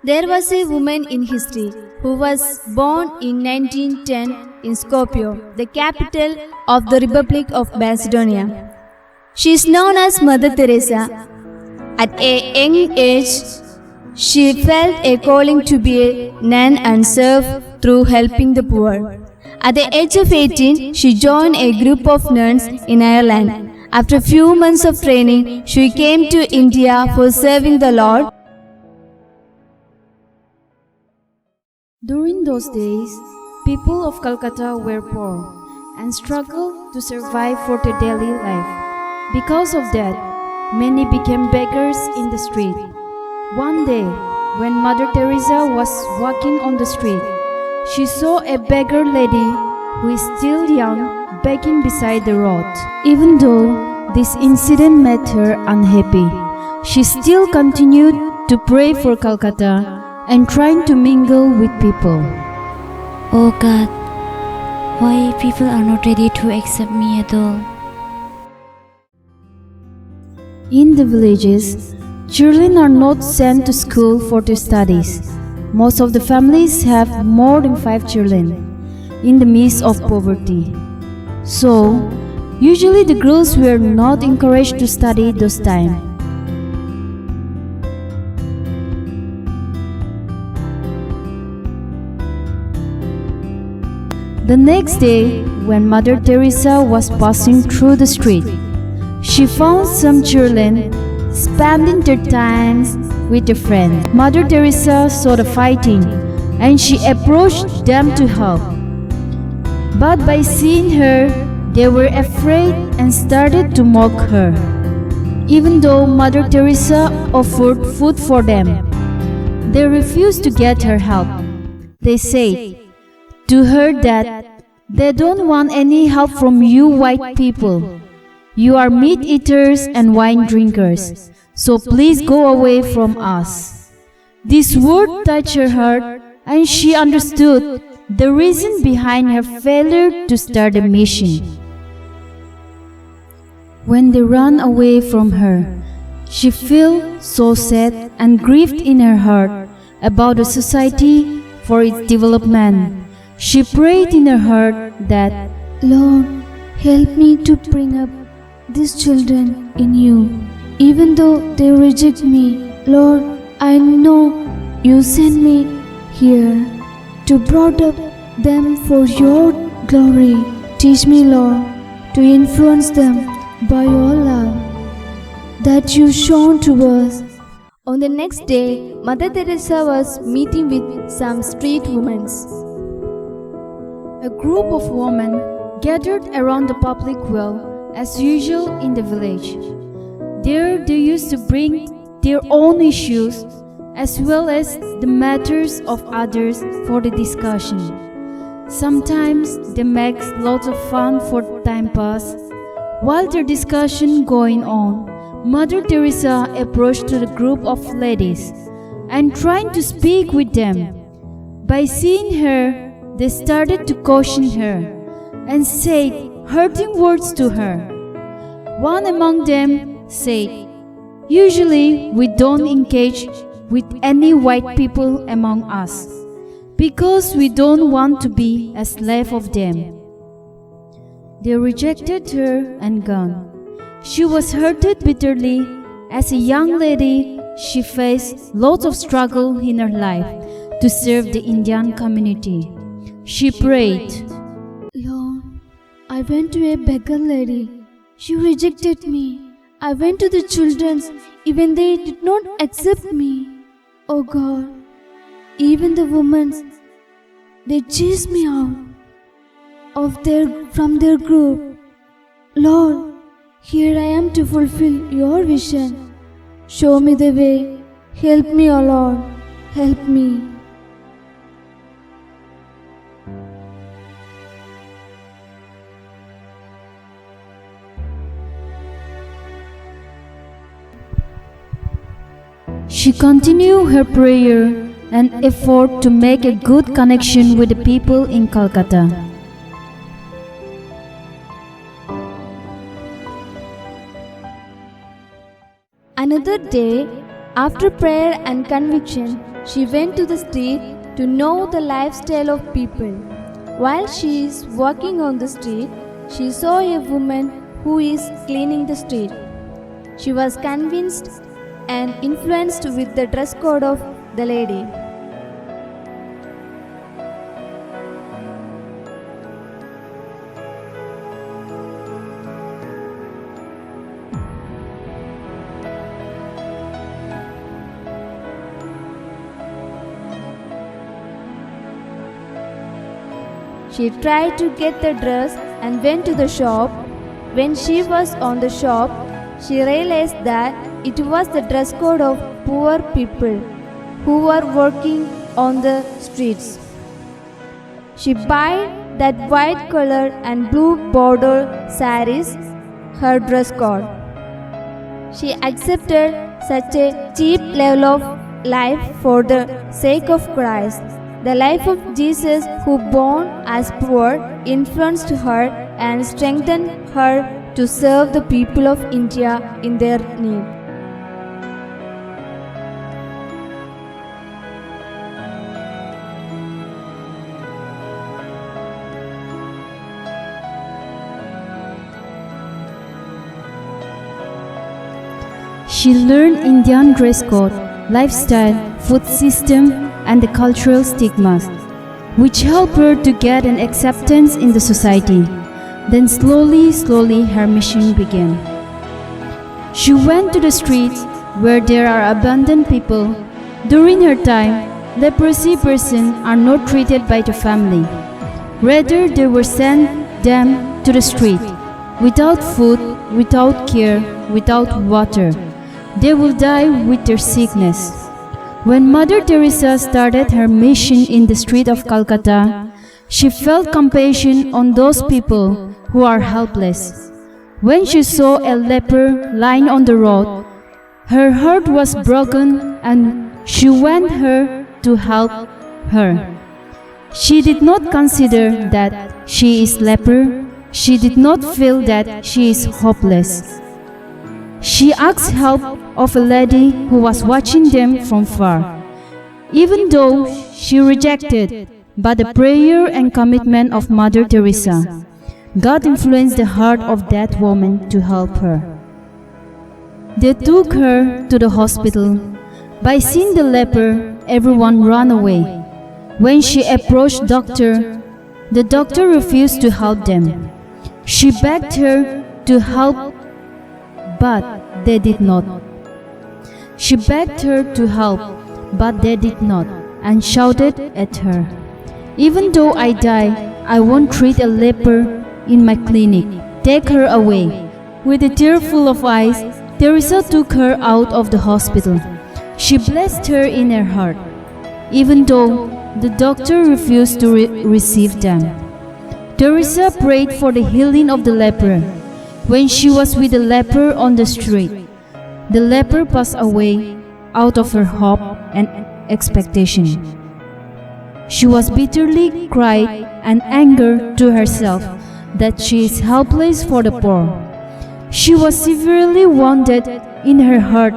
There was a woman in history who was born in 1910 in Skopje, the capital of the Republic of Macedonia. She is known as Mother Teresa. At a young age, she felt a calling to be a nun and serve through helping the poor. At the age of 18, she joined a group of nuns in Ireland. After a few months of training, she came to India for serving the Lord. During those days, people of Calcutta were poor and struggled to survive for their daily life. Because of that, many became beggars in the street. One day, when Mother Teresa was walking on the street, she saw a beggar lady who is still young begging beside the road. Even though this incident made her unhappy, she still continued to pray for Calcutta and trying to mingle with people. Oh God, why people are not ready to accept me at all? In the villages, children are not sent to school for their studies. Most of the families have more than 5 children in the midst of poverty. So, usually the girls were not encouraged to study those times. The next day, when Mother Teresa was passing through the street, she found some children spending their times with a friend. Mother Teresa saw the fighting and she approached them to help. But by seeing her, they were afraid and started to mock her. Even though Mother Teresa offered food for them, they refused to get her help. They said to her that they don't want any help from you white people. You are meat eaters and wine drinkers, so please go away from us. This word touched her heart and she understood the reason behind her failure to start a mission. When they ran away from her, she felt so sad and grieved in her heart about the society for its development. She prayed in her heart that, Lord, help me to bring up these children in you. Even though they reject me, Lord, I know you sent me here to bring up them for your glory. Teach me, Lord, to influence them by your love that you shown to us. On the next day, Mother Teresa was meeting with some street women. A group of women gathered around the public well as usual in the village. There they used to bring their own issues as well as the matters of others for the discussion. Sometimes they make lots of fun for time pass. While their discussion going on, Mother Teresa approached to the group of ladies and trying to speak with them. By seeing her, they started to caution her and said hurting words to her. One among them said, "Usually we don't engage with any white people among us because we don't want to be a slave of them." They rejected her and gone. She was hurted bitterly. As a young lady, she faced lots of struggle in her life to serve the Indian community. She prayed, Lord, I went to a beggar lady. She rejected me. I went to the children's, even they did not accept me. Oh God, even the women, they chased me out from their group. Lord, here I am to fulfill your vision. Show me the way. Help me, O Lord. Help me. She continued her prayer and effort to make a good connection with the people in Calcutta. Another day, after prayer and conviction, She went to the street to know the lifestyle of people. While she is walking on the street, she saw a woman who is cleaning the street. She was convinced and influenced with the dress code of the lady. She tried to get the dress and went to the shop. When she was on the shop, she realized that it was the dress code of poor people who were working on the streets. She bought that white color and blue border saris, her dress code. She accepted such a cheap level of life for the sake of Christ. The life of Jesus, who born as poor, influenced her and strengthened her to serve the people of India in their need. She learned Indian dress code, lifestyle, food system, and the cultural stigmas, which helped her to get an acceptance in the society. Then slowly her mission began. She went to the streets where there are abandoned people. During her time, leprosy persons are not treated by the family. Rather, they were sent them to the street, without food, without care, without water. They will die with their sickness. When Mother Teresa started her mission in the street of Calcutta, she felt compassion on those people who are helpless. When she saw a leper lying on the road, her heart was broken and she went her to help her. She did not consider that she is leper. She did not feel that she is hopeless. She asked help of a lady who was watching them from far. Even though she rejected, by the prayer and commitment of Mother Teresa, God influenced the heart of that woman to help her. They took her to the hospital. By seeing the leper, everyone ran away. When she approached the doctor refused to help them. She begged her to help, but they did not. She begged her to help, but they did not, and shouted at her, "Even though I die, I won't treat a leper in my clinic. Take her away." With a tear full of eyes, Teresa took her out of the hospital. She blessed her in her heart, even though the doctor refused to receive them. Teresa prayed for the healing of the leper. When she was with the leper on the street, the leper passed away out of her hope and expectation. She was bitterly cried and angered to herself that she is helpless for the poor. She was severely wounded in her heart